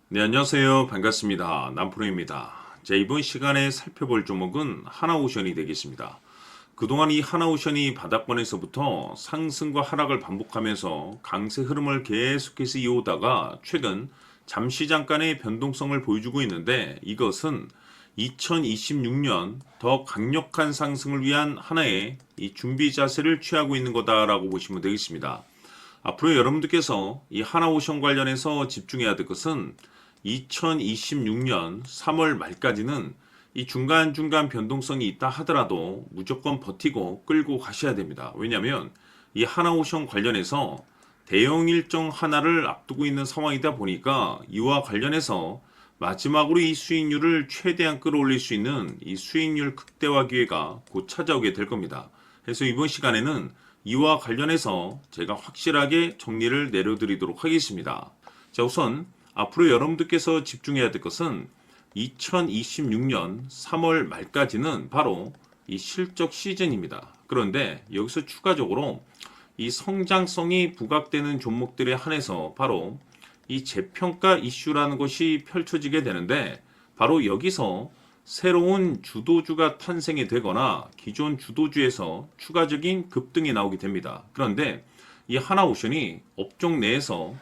네, 안녕하세요. 반갑습니다. 남프로입니다. 자, 이번 시간에 살펴볼 종목은 하나오션이 되겠습니다. 그동안 이 하나오션이 바닥권에서부터 상승과 하락을 반복하면서 강세 흐름을 계속해서 이어오다가 최근 잠시 잠깐의 변동성을 보여주고 있는데, 이것은 2026년 더 강력한 상승을 위한 하나의 이 준비 자세를 취하고 있는 거다라고 보시면 되겠습니다. 앞으로 여러분들께서 이 하나오션 관련해서 집중해야 될 것은 2026년 3월 말까지는 이 중간중간 변동성이 있다 하더라도 무조건 버티고 끌고 가셔야 됩니다. 왜냐하면 이 하나오션 관련해서 대형 일정 하나를 앞두고 있는 상황이다 보니까 이와 관련해서 마지막으로 이 수익률을 최대한 끌어올릴 수 있는 이 수익률 극대화 기회가 곧 찾아오게 될 겁니다. 그래서 이번 시간에는 이와 관련해서 제가 확실하게 정리를 내려드리도록 하겠습니다. 자, 우선 앞으로 여러분들께서 집중해야 될 것은 2026년 3월 말까지는 바로 이 실적 시즌입니다. 그런데 여기서 추가적으로 이 성장성이 부각되는 종목들에 한해서 바로 이 재평가 이슈라는 것이 펼쳐지게 되는데, 바로 여기서 새로운 주도주가 탄생이 되거나 기존 주도주에서 추가적인 급등이 나오게 됩니다. 그런데 이 하나오션이 업종 내에서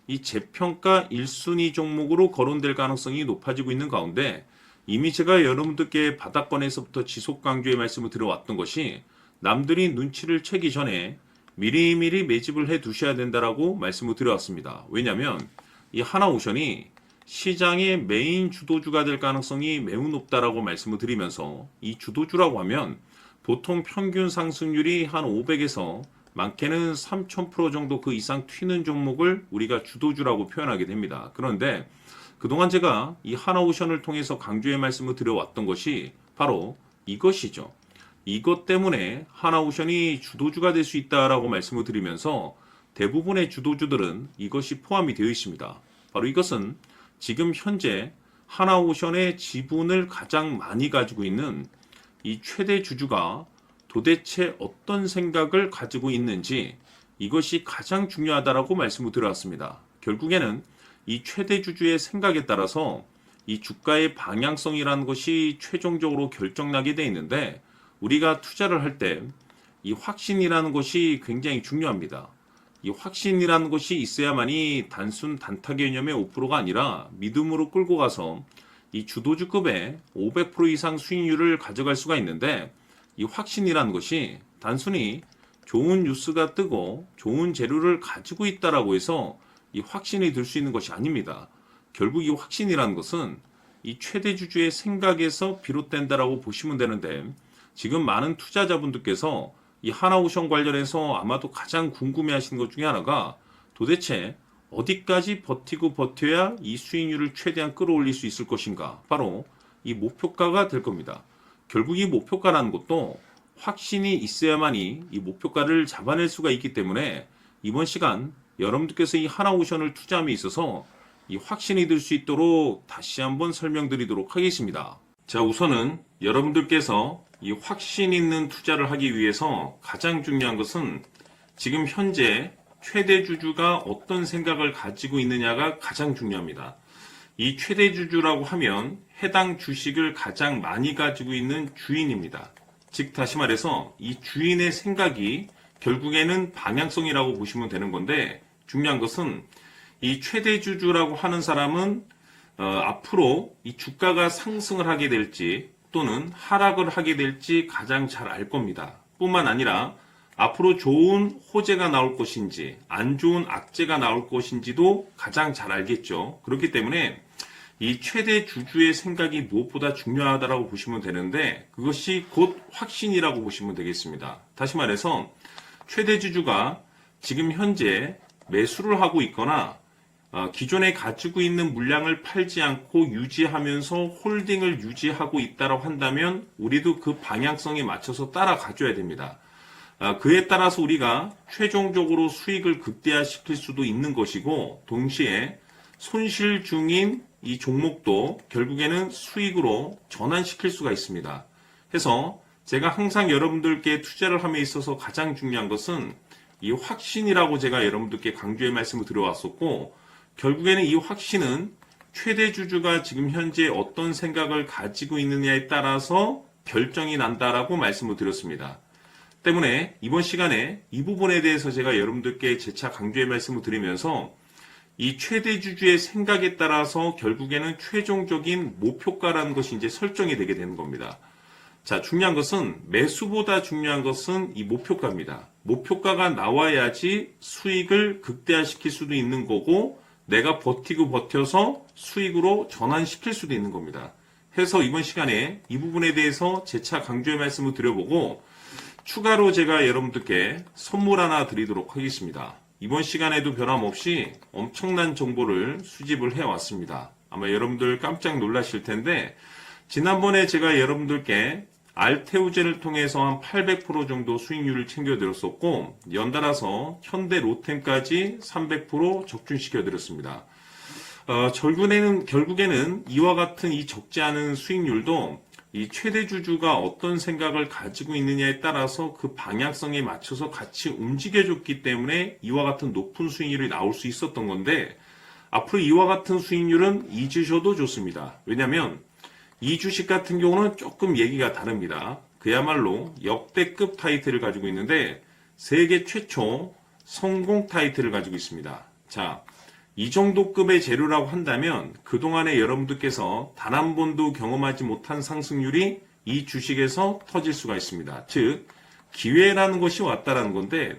이 재평가 1순위 종목으로 거론될 가능성이 높아지고 있는 가운데, 이미 제가 여러분들께 바닥권에서부터 지속 강조의 말씀을 드려왔던 것이 남들이 눈치를 채기 전에 미리미리 매집을 해 두셔야 된다라고 말씀을 드려왔습니다. 왜냐하면 이 하나오션이 시장의 메인 주도주가 될 가능성이 매우 높다라고 말씀을 드리면서, 이 주도주라고 하면 보통 평균 상승률이 한 500에서 많게는 3000% 정도 그 이상 튀는 종목을 우리가 주도주라고 표현하게 됩니다. 그런데 그동안 제가 이 하나오션을 통해서 강조의 말씀을 드려왔던 것이 바로 이것이죠. 이것 때문에 하나오션이 주도주가 될 수 있다라고 말씀을 드리면서 대부분의 주도주들은 이것이 포함이 되어 있습니다. 바로 이것은 지금 현재 하나오션의 지분을 가장 많이 가지고 있는 이 최대 주주가 도대체 어떤 생각을 가지고 있는지, 이것이 가장 중요하다라고 말씀을 드려왔습니다. 결국에는 이 최대 주주의 생각에 따라서 이 주가의 방향성이라는 것이 최종적으로 결정나게 돼 있는데, 우리가 투자를 할 때 이 확신이라는 것이 굉장히 중요합니다. 이 확신이라는 것이 있어야만이 단순 단타 개념의 5%가 아니라 믿음으로 끌고 가서 이 주도주급의 500% 이상 수익률을 가져갈 수가 있는데, 이 확신이라는 것이 단순히 좋은 뉴스가 뜨고 좋은 재료를 가지고 있다라고 해서 이 확신이 들 수 있는 것이 아닙니다. 결국 이 확신이라는 것은 이 최대 주주의 생각에서 비롯된다라고 보시면 되는데, 지금 많은 투자자분들께서 이 하나오션 관련해서 아마도 가장 궁금해하시는 것 중에 하나가 도대체 어디까지 버티고 버텨야 이 수익률을 최대한 끌어올릴 수 있을 것인가, 바로 이 목표가가 될 겁니다. 결국 이 목표가라는 것도 확신이 있어야만이 이 목표가를 잡아낼 수가 있기 때문에 이번 시간 여러분들께서 이 하나오션을 투자함에 있어서 이 확신이 들 수 있도록 다시 한번 설명드리도록 하겠습니다. 자, 우선은 여러분들께서 이 확신 있는 투자를 하기 위해서 가장 중요한 것은 지금 현재 최대 주주가 어떤 생각을 가지고 있느냐가 가장 중요합니다. 이 최대 주주라고 하면 해당 주식을 가장 많이 가지고 있는 주인입니다. 즉 다시 말해서 이 주인의 생각이 결국에는 방향성이라고 보시면 되는 건데, 중요한 것은 이 최대 주주라고 하는 사람은 앞으로 이 주가가 상승을 하게 될지 또는 하락을 하게 될지 가장 잘 알 겁니다. 뿐만 아니라 앞으로 좋은 호재가 나올 것인지 안 좋은 악재가 나올 것인지도 가장 잘 알겠죠. 그렇기 때문에 이 최대 주주의 생각이 무엇보다 중요하다고 보시면 되는데, 그것이 곧 확신이라고 보시면 되겠습니다. 다시 말해서 최대 주주가 지금 현재 매수를 하고 있거나 기존에 가지고 있는 물량을 팔지 않고 유지하면서 홀딩을 유지하고 있다고 한다면 우리도 그 방향성에 맞춰서 따라가줘야 됩니다. 그에 따라서 우리가 최종적으로 수익을 극대화시킬 수도 있는 것이고, 동시에 손실 중인 이 종목도 결국에는 수익으로 전환시킬 수가 있습니다. 해서 제가 항상 여러분들께 투자를 함에 있어서 가장 중요한 것은 이 확신이라고 제가 여러분들께 강조의 말씀을 드려왔었고, 결국에는 이 확신은 최대 주주가 지금 현재 어떤 생각을 가지고 있느냐에 따라서 결정이 난다라고 말씀을 드렸습니다. 때문에 이번 시간에 이 부분에 대해서 제가 여러분들께 재차 강조의 말씀을 드리면서 이 최대 주주의 생각에 따라서 결국에는 최종적인 목표가라는 것이 이제 설정이 되게 되는 겁니다. 자, 중요한 것은 매수보다 중요한 것은 이 목표가입니다. 목표가가 나와야지 수익을 극대화시킬 수도 있는 거고 내가 버티고 버텨서 수익으로 전환시킬 수도 있는 겁니다. 해서 이번 시간에 이 부분에 대해서 재차 강조의 말씀을 드려보고 추가로 제가 여러분들께 선물 하나 드리도록 하겠습니다. 이번 시간에도 변함없이 엄청난 정보를 수집을 해왔습니다. 아마 여러분들 깜짝 놀라실 텐데 지난번에 제가 여러분들께 알테우제를 통해서 한 800% 정도 수익률을 챙겨드렸었고 연달아서 현대 로템까지 300% 적중시켜드렸습니다. 결국에는 이와 같은 이 적지 않은 수익률도 이 최대 주주가 어떤 생각을 가지고 있느냐에 따라서 그 방향성에 맞춰서 같이 움직여줬기 때문에 이와 같은 높은 수익률이 나올 수 있었던 건데 앞으로 이와 같은 수익률은 잊으셔도 좋습니다. 왜냐하면 이 주식 같은 경우는 조금 얘기가 다릅니다. 그야말로 역대급 타이틀을 가지고 있는데 세계 최초 성공 타이틀을 가지고 있습니다. 자, 이 정도 급의 재료라고 한다면 그동안에 여러분들께서 단 한 번도 경험하지 못한 상승률이 이 주식에서 터질 수가 있습니다. 즉 기회라는 것이 왔다라는 건데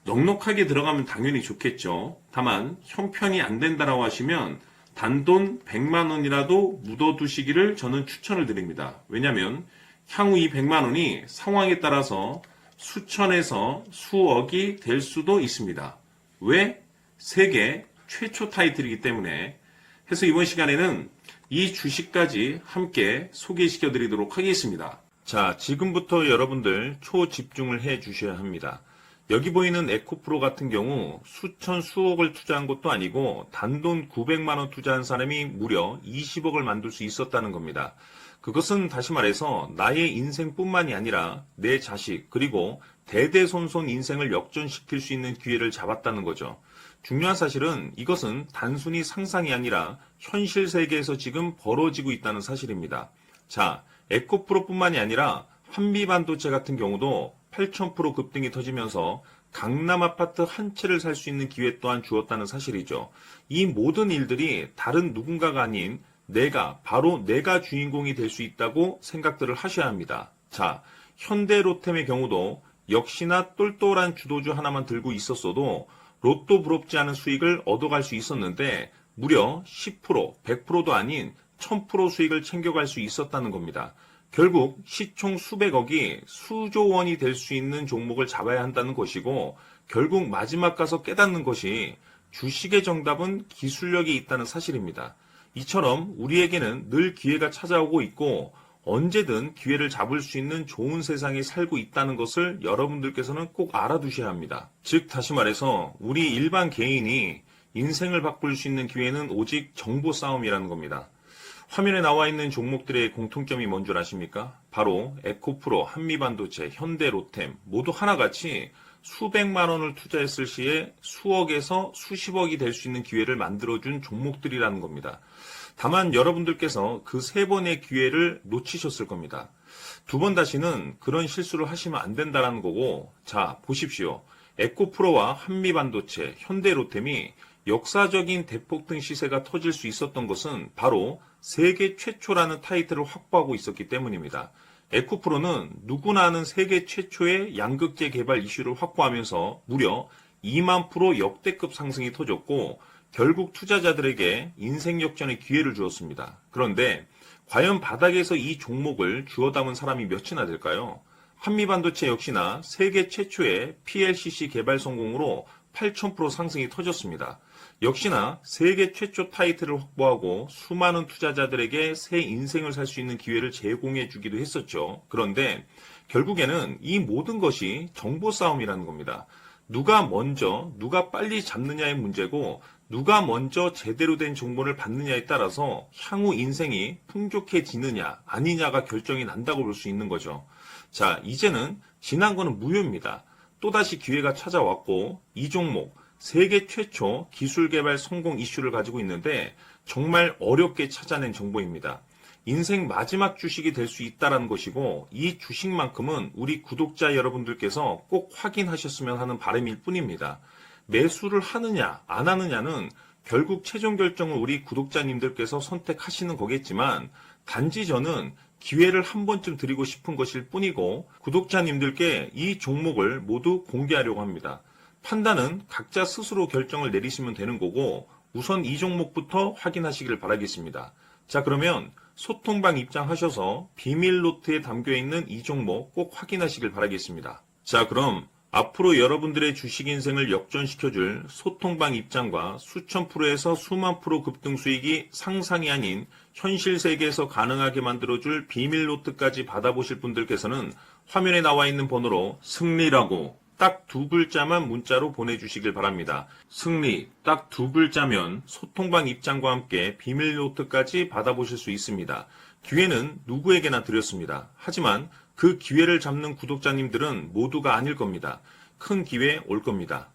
넉넉하게 들어가면 당연히 좋겠죠. 다만 형편이 안 된다라고 하시면 단돈 100만 원이라도 묻어두시기를 저는 추천을 드립니다. 왜냐하면 향후 이 100만 원이 상황에 따라서 수천에서 수억이 될 수도 있습니다. 왜? 세계 최초 타이틀이기 때문에 해서 이번 시간에는 이 주식까지 함께 소개시켜 드리도록 하겠습니다. 자, 지금부터 여러분들 초집중을 해 주셔야 합니다. 여기 보이는 에코프로 같은 경우 수천 수억을 투자한 것도 아니고 단돈 900만 원 투자한 사람이 무려 20억을 만들 수 있었다는 겁니다. 그것은 다시 말해서 나의 인생뿐만이 아니라 내 자식 그리고 대대손손 인생을 역전시킬 수 있는 기회를 잡았다는 거죠. 중요한 사실은 이것은 단순히 상상이 아니라 현실 세계에서 지금 벌어지고 있다는 사실입니다. 자, 에코프로뿐만이 아니라 한미반도체 같은 경우도 8,000% 급등이 터지면서 강남 아파트 한 채를 살 수 있는 기회 또한 주었다는 사실이죠. 이 모든 일들이 다른 누군가가 아닌 바로 내가 주인공이 될 수 있다고 생각들을 하셔야 합니다. 자, 현대로템의 경우도 역시나 똘똘한 주도주 하나만 들고 있었어도 로또 부럽지 않은 수익을 얻어갈 수 있었는데 무려 10%, 100%도 아닌 1000% 수익을 챙겨갈 수 있었다는 겁니다. 결국 시총 수백억이 수조 원이 될 수 있는 종목을 잡아야 한다는 것이고 결국 마지막 가서 깨닫는 것이 주식의 정답은 기술력이 있다는 사실입니다. 이처럼 우리에게는 늘 기회가 찾아오고 있고 언제든 기회를 잡을 수 있는 좋은 세상에 살고 있다는 것을 여러분들께서는 꼭 알아두셔야 합니다. 즉 다시 말해서 우리 일반 개인이 인생을 바꿀 수 있는 기회는 오직 정보 싸움이라는 겁니다. 화면에 나와 있는 종목들의 공통점이 뭔 줄 아십니까? 바로 에코프로, 한미반도체, 현대로템 모두 하나같이 수백만 원을 투자했을 시에 수억에서 수십억이 될 수 있는 기회를 만들어준 종목들이라는 겁니다. 다만 여러분들께서 그 세 번의 기회를 놓치셨을 겁니다. 두 번 다시는 그런 실수를 하시면 안 된다는 거고 자 보십시오. 에코프로와 한미반도체, 현대로템이 역사적인 대폭등 시세가 터질 수 있었던 것은 바로 세계 최초라는 타이틀을 확보하고 있었기 때문입니다. 에코프로는 누구나 아는 세계 최초의 양극재 개발 이슈를 확보하면서 무려 2만 % 역대급 상승이 터졌고 결국 투자자들에게 인생 역전의 기회를 주었습니다. 그런데 과연 바닥에서 이 종목을 주워 담은 사람이 몇이나 될까요? 한미반도체 역시나 세계 최초의 PLCC 개발 성공으로 8,000% 상승이 터졌습니다. 역시나 세계 최초 타이틀을 확보하고 수많은 투자자들에게 새 인생을 살 수 있는 기회를 제공해 주기도 했었죠. 그런데 결국에는 이 모든 것이 정보 싸움이라는 겁니다. 누가 먼저, 누가 빨리 잡느냐의 문제고 누가 먼저 제대로 된 정보를 받느냐에 따라서 향후 인생이 풍족해지느냐 아니냐가 결정이 난다고 볼 수 있는 거죠. 자, 이제는 지난 거는 무효입니다. 또다시 기회가 찾아왔고 이 종목 세계 최초 기술 개발 성공 이슈를 가지고 있는데 정말 어렵게 찾아낸 정보입니다. 인생 마지막 주식이 될 수 있다는 것이고 이 주식만큼은 우리 구독자 여러분들께서 꼭 확인하셨으면 하는 바람일 뿐입니다. 매수를 하느냐 안 하느냐는 결국 최종 결정을 우리 구독자님들께서 선택하시는 거겠지만 단지 저는 기회를 한 번쯤 드리고 싶은 것일 뿐이고 구독자님들께 이 종목을 모두 공개하려고 합니다. 판단은 각자 스스로 결정을 내리시면 되는 거고 우선 이 종목부터 확인하시길 바라겠습니다. 자, 그러면 소통방 입장하셔서 비밀 노트에 담겨있는 이 종목 꼭 확인하시길 바라겠습니다. 자, 그럼 앞으로 여러분들의 주식 인생을 역전시켜줄 소통방 입장과 수천 프로에서 수만 프로 급등 수익이 상상이 아닌 현실 세계에서 가능하게 만들어줄 비밀 노트까지 받아보실 분들께서는 화면에 나와 있는 번호로 승리라고 딱 두 글자만 문자로 보내주시길 바랍니다. 승리 딱 두 글자면 소통방 입장과 함께 비밀 노트까지 받아보실 수 있습니다. 기회는 누구에게나 드렸습니다. 하지만 그 기회를 잡는 구독자님들은 모두가 아닐 겁니다. 큰 기회 올 겁니다.